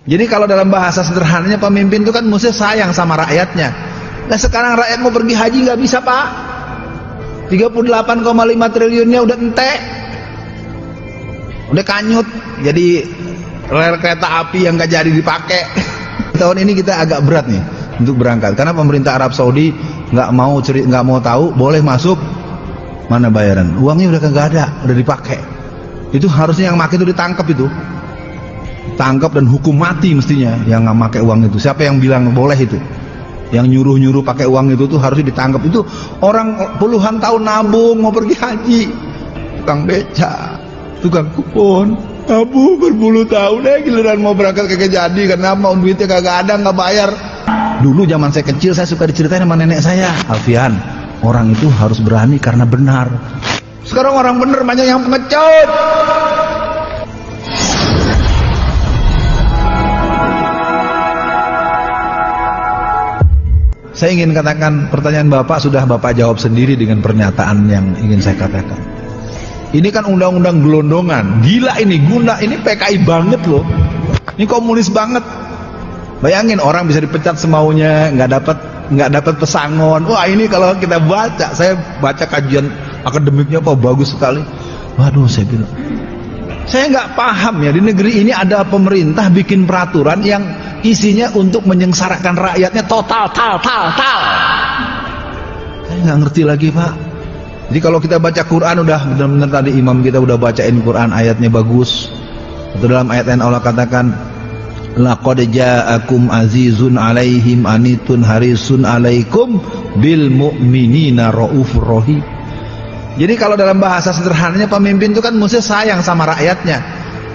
Jadi kalau dalam bahasa sederhananya pemimpin itu kan mesti sayang sama rakyatnya. Nah sekarang rakyat mau pergi haji nggak bisa pak. 38,5 triliunnya udah entek, udah kanyut. Jadi rel kereta api yang nggak jadi dipakai. Tahun ini kita agak berat nih untuk berangkat karena pemerintah Arab Saudi nggak mau tahu boleh masuk, mana bayaran, uangnya udah kagak ada, udah dipakai. Itu harusnya yang pakai itu ditangkap, itu tangkap dan hukum mati mestinya yang nggak pakai uang itu. Siapa yang bilang boleh itu? Yang nyuruh pakai uang itu tuh harusnya ditangkap. Itu orang puluhan tahun nabung mau pergi haji, tukang beca, tukang kupon, nabung berpuluh tahun, giliran mau berangkat kagak jadi karena mau duitnya kagak ada, nggak bayar. Dulu zaman saya kecil saya suka diceritain sama nenek saya, Alfian, orang itu harus berani karena benar. Sekarang orang benar banyak yang pengecut. Saya ingin katakan, pertanyaan Bapak sudah Bapak jawab sendiri dengan pernyataan yang ingin saya katakan. Ini kan undang-undang gelondongan, gila ini, ini PKI banget loh, ini komunis banget. Bayangin orang bisa dipecat semaunya, nggak dapat pesangon. Wah ini kalau kita baca, saya baca kajian akademiknya apa bagus sekali. Waduh, saya bilang, saya nggak paham ya, di negeri ini ada pemerintah bikin peraturan yang isinya untuk menyengsarakan rakyatnya total. Saya nggak ngerti lagi pak. Jadi kalau kita baca Quran udah benar-benar, tadi imam kita udah bacain Quran ayatnya bagus. Atau dalam ayat lain Allah katakan, laqad ja'akum azizun alaihim anitun harisun alaikum bil mu'minina raufur rahim. Jadi kalau dalam bahasa sederhananya pemimpin itu kan mesti sayang sama rakyatnya.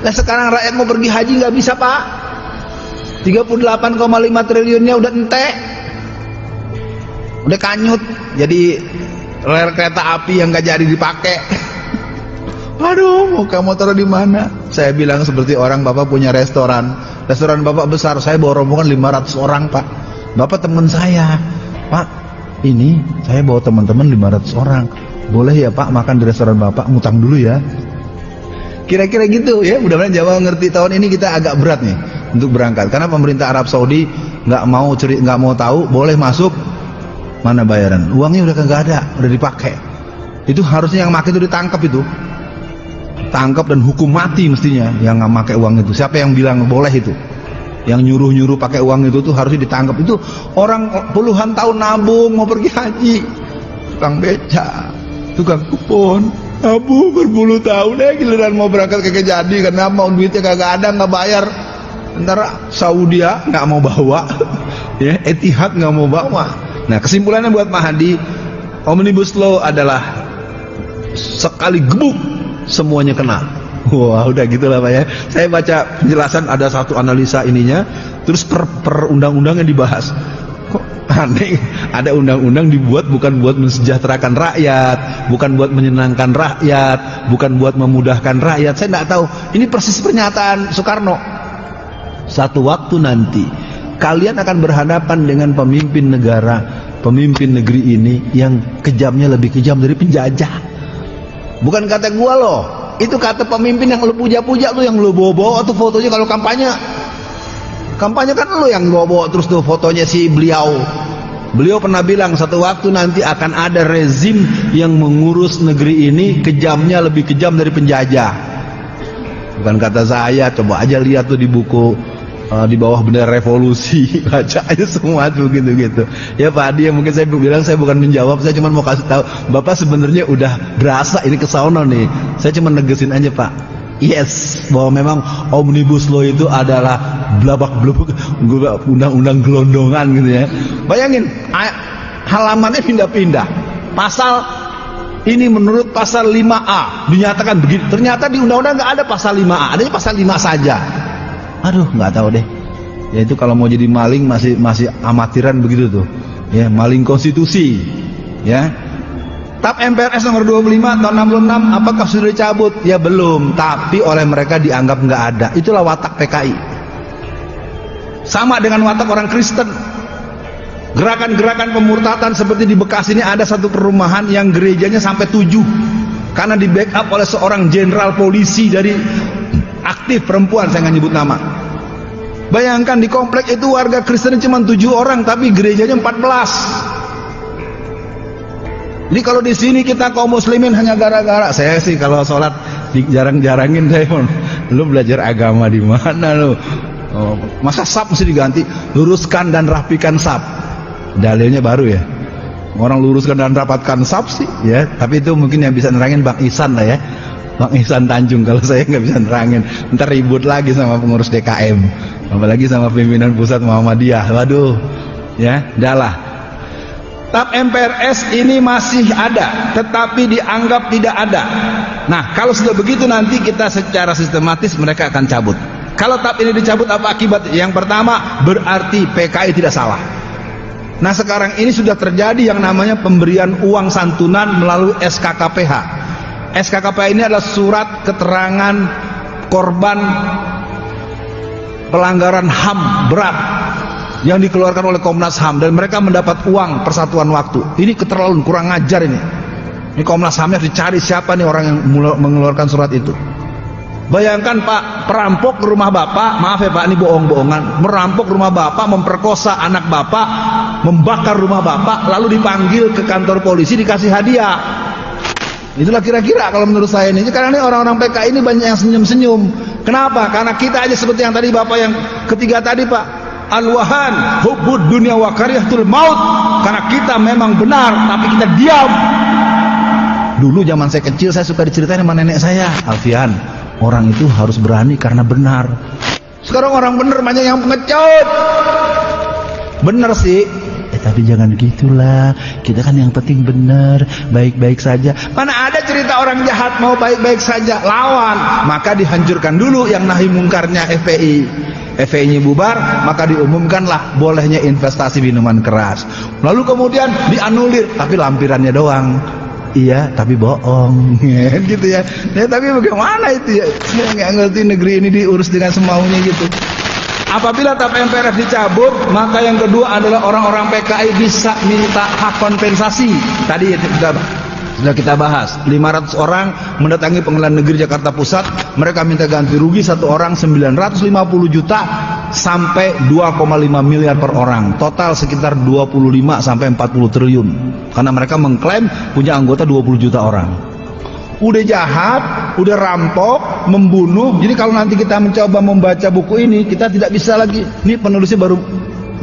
Nah sekarang rakyat mau pergi haji nggak bisa pak. 38,5 triliunnya udah entek, udah kanyut. Jadi rel kereta api yang nggak jadi dipakai. Aduh, mau kamu taruh di mana? Saya bilang seperti orang, Bapak punya restoran Bapak besar, saya bawa rombongan 500 orang pak. Bapak teman saya, Pak, ini saya bawa teman-teman 500 orang, boleh ya Pak makan di restoran Bapak, ngutang dulu ya. Kira-kira gitu ya. Mudah-mudahan Jawa ngerti. Tahun ini kita agak berat nih untuk berangkat karena pemerintah Arab Saudi nggak mau tahu boleh masuk, mana bayaran, uangnya udah kagak ada, udah dipakai. Itu harusnya yang pakai itu ditangkap, itu tangkap dan hukum mati mestinya yang nggak pakai uang itu. Siapa yang bilang boleh itu? Yang nyuruh pakai uang itu tuh harusnya ditangkap. Itu orang puluhan tahun nabung mau pergi haji, tukang beca, tukang kupon, nabung berpuluh tahun, giliran mau berangkat kagak jadi karena mau duitnya kagak ada, nggak bayar. Ntar Saudi nggak mau bawa, ya Etihad nggak mau bawa. Nah kesimpulannya buat Pak Hadi, Omnibus Law adalah sekali gebuk semuanya kena. Wah udah gitulah Pak ya. Saya baca penjelasan, ada satu analisa ininya, terus per undang-undangnya dibahas. Kok aneh, ada undang-undang dibuat bukan buat mensejahterakan rakyat, bukan buat menyenangkan rakyat, bukan buat memudahkan rakyat. Saya nggak tahu, ini persis pernyataan Soekarno. Satu waktu nanti kalian akan berhadapan dengan pemimpin negara, pemimpin negeri ini yang kejamnya lebih kejam dari penjajah. Bukan kata gua loh, itu kata pemimpin yang lu puja-puja, lu yang lu bawa-bawa tuh fotonya kalau kampanye kan lu yang bawa-bawa terus tuh fotonya si beliau. Beliau pernah bilang satu waktu nanti akan ada rezim yang mengurus negeri ini kejamnya lebih kejam dari penjajah. Bukan kata saya, coba aja lihat tuh di buku di bawah bendera revolusi, baca aja semua tuh gitu-gitu. Ya Pak Hadi, mungkin saya bilang saya bukan menjawab, saya cuma mau kasih tahu Bapak sebenarnya udah berasa ini kesono nih. Saya cuma negesin aja Pak. Yes, bahwa memang Omnibus Law itu adalah blabak-blubuk undang-undang gelondongan gitu ya. Bayangin halamannya pindah-pindah. Pasal ini menurut pasal 5A dinyatakan begitu. Ternyata di undang-undang nggak ada pasal 5A, adanya pasal 5 saja. Aduh, nggak tahu deh. Ya itu kalau mau jadi maling masih amatiran begitu tuh. Ya, maling konstitusi. Ya. TAP MPRS nomor 25 tahun 66 apakah sudah dicabut? Ya belum, tapi oleh mereka dianggap nggak ada. Itulah watak PKI. Sama dengan watak orang Kristen. Gerakan-gerakan pemurtatan seperti di Bekasi ini, ada satu perumahan yang gerejanya sampai 7 karena di backup oleh seorang jenderal polisi dari aktif perempuan, saya nggak nyebut nama. Bayangkan di komplek itu warga Kristen cuma 7 orang, tapi gerejanya 14. Jadi kalau di sini kita kaum muslimin hanya gara-gara, saya sih kalau sholat jarang-jarangin saya, lu belajar agama di mana lu? Oh, masa sab mesti diganti? Luruskan dan rapikan sab. Dalilnya baru ya. Orang luruskan dan rapatkan sab sih, ya. Tapi itu mungkin yang bisa nerangin Bang Ihsan lah ya. Bang Ihsan Tanjung, kalau saya nggak bisa nerangin. Ntar ribut lagi sama pengurus DKM, apalagi sama pimpinan pusat Muhammadiyah. Waduh, ya, udahlah. TAP MPRS ini masih ada, tetapi dianggap tidak ada. Nah, kalau sudah begitu nanti kita secara sistematis mereka akan cabut. Kalau TAP ini dicabut, apa akibat? Yang pertama, berarti PKI tidak salah. Nah, sekarang ini sudah terjadi yang namanya pemberian uang santunan melalui SKKPH. SKKPH ini adalah surat keterangan korban pelanggaran HAM berat yang dikeluarkan oleh Komnas HAM, dan mereka mendapat uang persatuan waktu. Ini keterlaluan, kurang ajar ini. Ini Komnas HAM-nya harus dicari siapa nih orang yang mengeluarkan surat itu. Bayangkan Pak, perampok ke rumah Bapak, maaf ya Pak, ini bohong-bohongan, merampok rumah Bapak, memperkosa anak Bapak, membakar rumah Bapak, lalu dipanggil ke kantor polisi, dikasih hadiah. Itulah kira-kira kalau menurut saya ini. Karena ini orang-orang PKI ini banyak yang senyum-senyum. Kenapa? Karena kita aja seperti yang tadi Bapak yang ketiga tadi Pak, al-wahan hubbud dunya wa karihatul maut. Karena kita memang benar tapi kita diam. Dulu zaman saya kecil saya suka diceritain sama nenek saya, Alfian, orang itu harus berani karena benar. Sekarang orang benar banyak yang pengecut. Benar sih, tapi jangan gitulah. Kita kan yang penting benar, baik-baik saja. Mana ada cerita orang jahat mau baik-baik saja, lawan. Maka dihancurkan dulu yang nahi mungkarnya FPI. FPI-nya bubar, maka diumumkanlah bolehnya investasi minuman keras. Lalu kemudian dianulir, tapi lampirannya doang. Iya, tapi bohong. Gitu ya. Ya, tapi bagaimana itu ya? Saya nggak ngerti negeri ini diurus dengan semaunya gitu. Apabila TAP MPRS dicabut, maka yang kedua adalah orang-orang PKI bisa minta hak kompensasi. Tadi sudah kita bahas, 500 orang mendatangi Pengadilan Negeri Jakarta Pusat, mereka minta ganti rugi satu orang 950 juta sampai 2,5 miliar per orang, total sekitar 25 sampai 40 triliun, karena mereka mengklaim punya anggota 20 juta orang. Udah jahat, udah rampok, membunuh. Jadi kalau nanti kita mencoba membaca buku ini, kita tidak bisa lagi. Ini penulisnya baru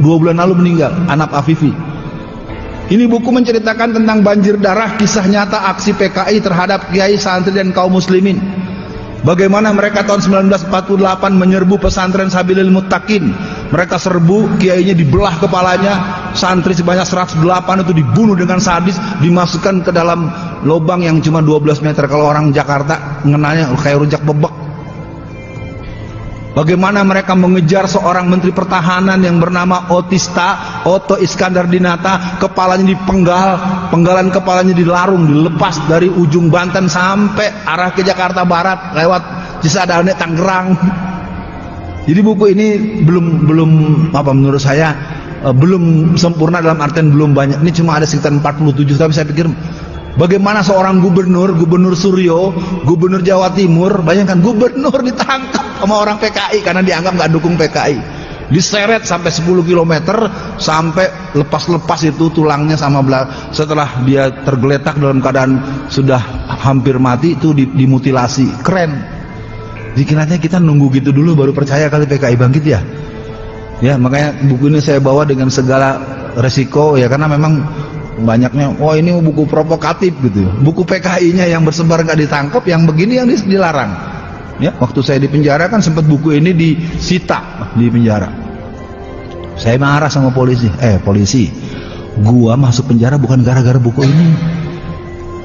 2 bulan lalu meninggal, Anap Afifi. Ini buku menceritakan tentang banjir darah, kisah nyata aksi PKI terhadap kiai, santri dan kaum muslimin. Bagaimana mereka tahun 1948 menyerbu pesantren Sabilil Muttaqin. Mereka serbu, kiainya dibelah kepalanya, santri sebanyak 108 itu dibunuh dengan sadis, dimasukkan ke dalam lubang yang cuma 12 meter. Kalau orang Jakarta mengenalnya kayak rujak bebek. Bagaimana mereka mengejar seorang menteri pertahanan yang bernama Otto Iskandar Dinata, kepalanya dipenggal, penggalan kepalanya dilarung, dilepas dari ujung Banten sampai arah ke Jakarta Barat lewat Cisadane, Tangerang. Jadi buku ini belum apa menurut saya belum sempurna, dalam artian belum banyak. Ini cuma ada sekitar 47, tapi saya pikir bagaimana seorang gubernur Suryo, gubernur Jawa Timur, bayangkan gubernur ditangkap sama orang PKI karena dianggap nggak dukung PKI, diseret sampai 10 km sampai lepas-lepas itu tulangnya sama setelah dia tergeletak dalam keadaan sudah hampir mati itu dimutilasi. Keren. Dikiranya kita nunggu gitu dulu baru percaya kali PKI bangkit ya. Ya makanya buku ini saya bawa dengan segala resiko ya, karena memang banyaknya ini buku provokatif gitu. Buku PKI-nya yang bersebar nggak ditangkap, yang begini yang dilarang. Ya, waktu saya di penjara kan sempat buku ini disita di penjara. Saya marah sama polisi. Polisi, gua masuk penjara bukan gara-gara buku ini.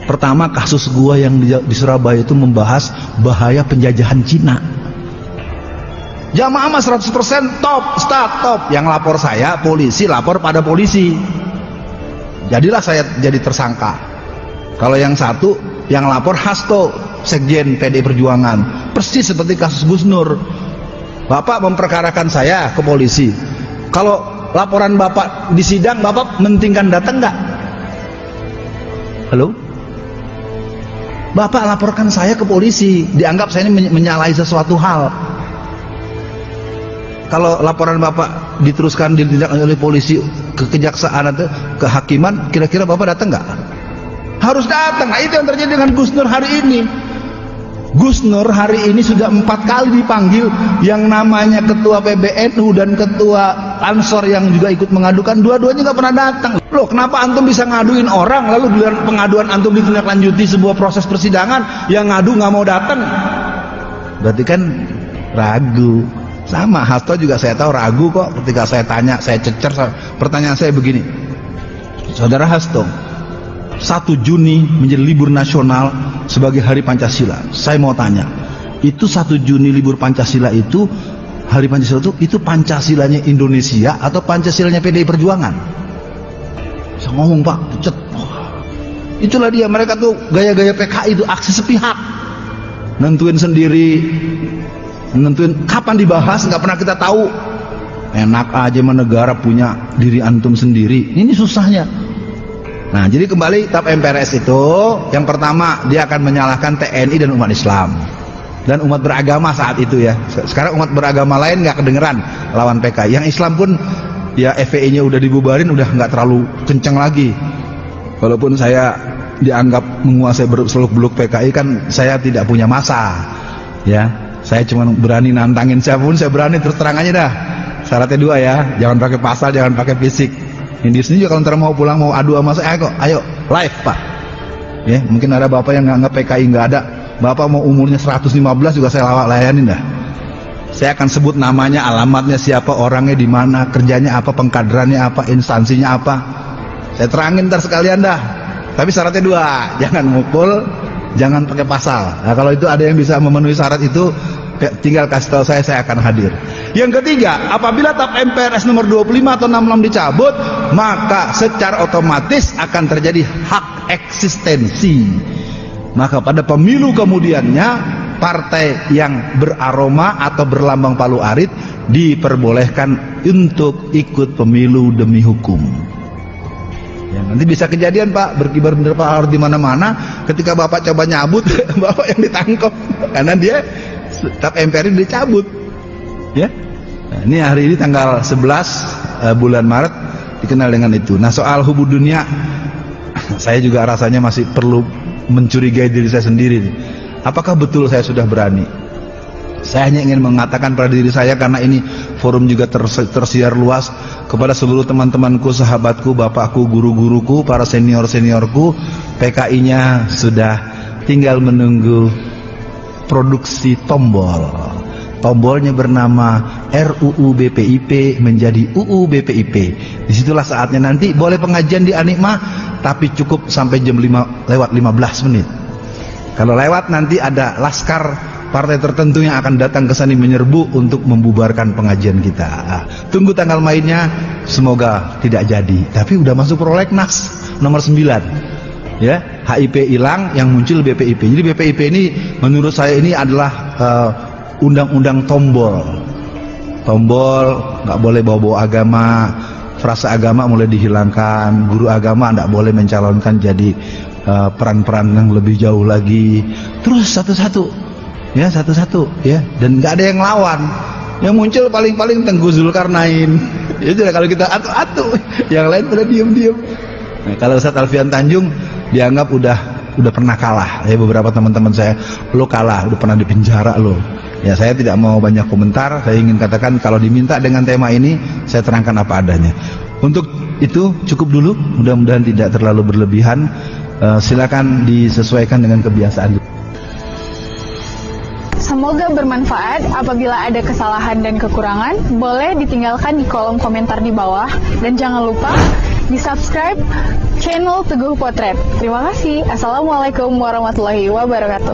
Pertama, kasus gua yang di Surabaya itu membahas bahaya penjajahan Cina. Jamaah 100% top, top. Yang lapor saya polisi, lapor pada polisi. Jadilah saya jadi tersangka. Kalau yang satu yang lapor Hasto, Sekjen PDI Perjuangan, persis seperti kasus Gus Nur. Bapak memperkarakan saya ke polisi. Kalau laporan Bapak di sidang, Bapak mentingkan datang nggak? Halo? Bapak laporkan saya ke polisi, dianggap saya ini menyalahi sesuatu hal. kalau laporan Bapak diteruskan ditindak oleh polisi ke kejaksaan atau kehakiman, kira-kira Bapak datang nggak? Harus datang. Nah, itu yang terjadi dengan Gus Nur hari ini. Gus Nur hari ini sudah 4 kali dipanggil, yang namanya ketua PBNU dan ketua Ansor yang juga ikut mengadukan, dua-duanya nggak pernah datang. Loh, kenapa antum bisa ngaduin orang, lalu dengan pengaduan antum ditindaklanjuti sebuah proses persidangan, yang ngadu nggak mau datang? Berarti kan ragu. Sama Hasto juga saya tahu ragu kok. Ketika saya tanya, saya cecer, pertanyaan saya begini, Saudara Hasto, 1 Juni menjadi libur nasional sebagai Hari Pancasila. Saya mau tanya, itu 1 Juni libur Pancasila itu, Hari Pancasila itu Pancasilanya Indonesia atau Pancasilanya PDI Perjuangan? Saya ngomong Pak, pucet. Itulah dia, mereka tuh gaya-gaya PKI itu aksi sepihak, nentuin sendiri, nentuin kapan dibahas, nggak pernah kita tahu. Enak aja negara punya diri antum sendiri. Ini susahnya. Nah, jadi kembali TAP MPRS itu, yang pertama dia akan menyalahkan TNI dan umat Islam dan umat beragama saat itu ya. Sekarang umat beragama lain nggak kedengeran lawan PKI. Yang Islam pun ya FPI-nya udah dibubarin, udah nggak terlalu kenceng lagi. Walaupun saya dianggap menguasai seluk-beluk PKI, kan saya tidak punya masa. Ya, saya cuma berani nantangin siapapun, saya berani terus terang aja dah. Syaratnya 2 ya, jangan pakai pasal, jangan pakai fisik. Ini sendiri juga kalau ntar mau pulang mau adu sama saya, ayo live Pak. Ya, mungkin ada bapak yang nganggap PKI nggak ada, bapak mau umurnya 115 juga saya layanin dah. Saya akan sebut namanya, alamatnya siapa, orangnya di mana, kerjanya apa, pengkaderannya apa, instansinya apa. Saya terangin ntar sekalian dah. Tapi syaratnya 2, jangan mukul, jangan pakai pasal. Nah, kalau itu ada yang bisa memenuhi syarat itu, tinggal kasih tahu saya akan hadir. Yang ketiga, apabila TAP MPRS nomor 25 atau 66 dicabut, maka secara otomatis akan terjadi hak eksistensi. Maka pada pemilu kemudiannya, partai yang beraroma atau berlambang palu arit diperbolehkan untuk ikut pemilu demi hukum. Ya, nanti bisa kejadian Pak, berkibar bendera Pak harus di mana-mana. Ketika Bapak coba nyabut, Bapak yang ditangkap karena dia TAP MPR dicabut. Ya. Nah, ini hari ini tanggal 11 bulan Maret dikenal dengan itu. Nah, soal hubud dunia, saya juga rasanya masih perlu mencurigai diri saya sendiri. Apakah betul saya sudah berani? Saya hanya ingin mengatakan pada diri saya, karena ini forum juga tersiar luas, kepada seluruh teman-temanku, sahabatku, bapakku, guru-guruku, para senior-seniorku, PKI-nya sudah tinggal menunggu produksi tombol. Tombolnya bernama RUU BPIP menjadi UU BPIP. Disitulah saatnya nanti boleh pengajian di Anikma, tapi cukup sampai jam 5 lewat 15 menit. Kalau lewat nanti ada laskar partai tertentu yang akan datang ke sini menyerbu untuk membubarkan pengajian kita. Tunggu tanggal mainnya, semoga tidak jadi. Tapi udah masuk prolegnas nomor 9. Ya, HIP hilang, yang muncul BPIP. Jadi BPIP ini menurut saya ini adalah undang-undang tombol. Tombol, nggak boleh bawa-bawa agama, frasa agama mulai dihilangkan, guru agama nggak boleh mencalonkan jadi peran-peran yang lebih jauh lagi. Terus satu-satu, ya satu-satu, ya, dan nggak ada yang lawan. Yang muncul paling-paling Tengku Zulkarnain. Itu kalau kita atu-atu, yang lain pada diem-diem. Nah, kalau Ustaz Alfian Tanjung dianggap udah pernah kalah. Ya, beberapa teman-teman saya, lo kalah, udah pernah dipenjara lo. Ya, saya tidak mau banyak komentar. Saya ingin katakan kalau diminta dengan tema ini, saya terangkan apa adanya. Untuk itu cukup dulu. Mudah-mudahan tidak terlalu berlebihan. Silakan disesuaikan dengan kebiasaan. Semoga bermanfaat. Apabila ada kesalahan dan kekurangan, boleh ditinggalkan di kolom komentar di bawah. Dan jangan lupa di-subscribe channel Teguh Potret. Terima kasih. Assalamualaikum warahmatullahi wabarakatuh.